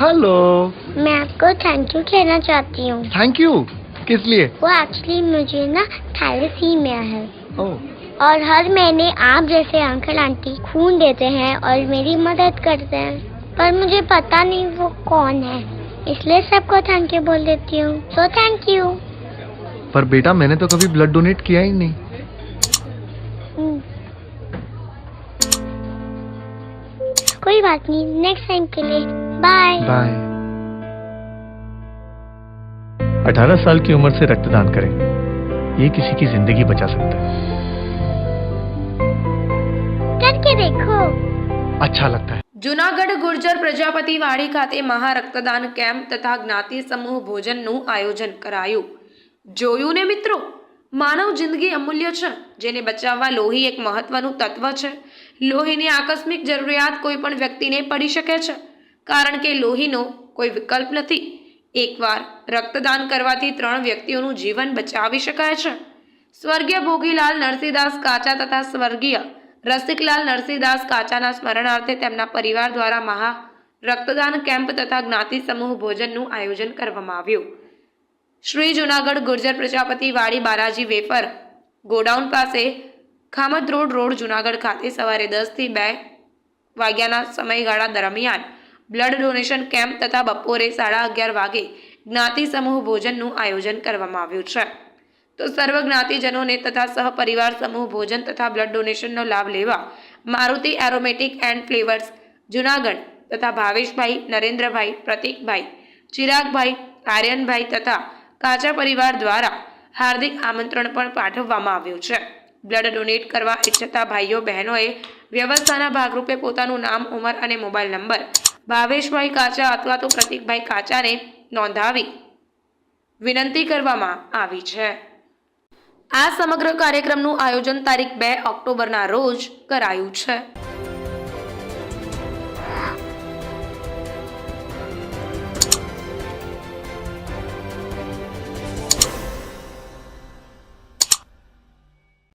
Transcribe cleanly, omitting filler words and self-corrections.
Hello. मैं आपको thank you कहना चाहती हूँ। थैंक यू किस लिए? वो एक्चुअली मुझे ना थैलेसीमिया है ओह, और हर महीने आप जैसे अंकल आंटी खून देते हैं और मेरी मदद करते हैं, पर मुझे पता नहीं वो कौन है, इसलिए सबको थैंक यू बोल देती हूँ। So thank you. पर बेटा मैंने तो कभी ब्लड डोनेट किया ही नहीं। कोई बात नहीं, नेक्स्ट टाइम के लिए बाय बाय। 18 साल की उम्र से रक्तदान करें, ये किसी की जिंदगी बचा सकता है। करके देखो, अच्छा लगता है। જૂનાગઢ ગુર્જર પ્રજાપતિવાડી ખાતે મહારક્તદાન કેમ્પ તથા જ્ઞાતિ સમૂહ ભોજનનું આયોજન કરાયું। જોયું ને મિત્રો, માનવ જિંદગી અમૂલ્ય છે, જેને બચાવવા લોહી એક મહત્વનું તત્વ છે। લોહીની આકસ્મિક જરૂરિયાત કોઈ પણ વ્યક્તિને પડી શકે છે, કારણ કે લોહીનો કોઈ વિકલ્પ નથી। એકવાર રક્તદાન કરવાથી 3 વ્યક્તિઓનું જીવન બચાવી શકાય છે। સ્વર્ગીય ભોગીલાલ નરસિંહદાસ કાચા તથા સ્વર્ગીય રસિકલાલ નરસિંહદાસ કાચાના સ્મરણાર્થે તેમના પરિવાર દ્વારા મહા રક્તદાન કેમ્પ તથા જ્ઞાતિ સમૂહ ભોજનનું આયોજન કરવામાં આવ્યું। શ્રી જૂનાગઢ ગુર્જર પ્રજાપતિવાડી બાલાજી વેફર ગોડાઉન પાસે ખામદ રોડ જૂનાગઢ ખાતે સવારે 10 થી 2 વાગ્યાના સમયગાળા દરમિયાન બ્લડ ડોનેશન કેમ્પ તથા બપોરે 11:30 વાગે જ્ઞાતિ સમૂહ ભોજનનું આયોજન કરવામાં આવ્યું છે। તો સર્વ જ્ઞાતિજનોને તથા સહપરિવાર સમૂહ ભોજન તથા બ્લડ ડોનેશનનો લાભ લેવા Maruti aromatic and flavours Junagadh તથા ભાવેશભાઈ, નરેન્દ્રભાઈ, પ્રતીકભાઈ, ચિરાગભાઈ, આર્યનભાઈ તથા કાચા પરિવાર દ્વારા હાર્દિક આમંત્રણ પણ પાઠવવામાં આવ્યું છે। બ્લડ ડોનેટ કરવા ઈચ્છતા ભાઈઓ બહેનોએ વ્યવસ્થાના ભાગરૂપે પોતાનું નામ, ઉંમર અને મોબાઈલ નંબર ભાવેશભાઈ કાચા અથવા તો પ્રતીકભાઈ કાચાને નોંધાવી વિનંતી કરવામાં આવી છે। આ સમગ્ર કાર્યક્રમનું આયોજન તારીખ 2 ઓક્ટોબરના રોજ કરાયું છે।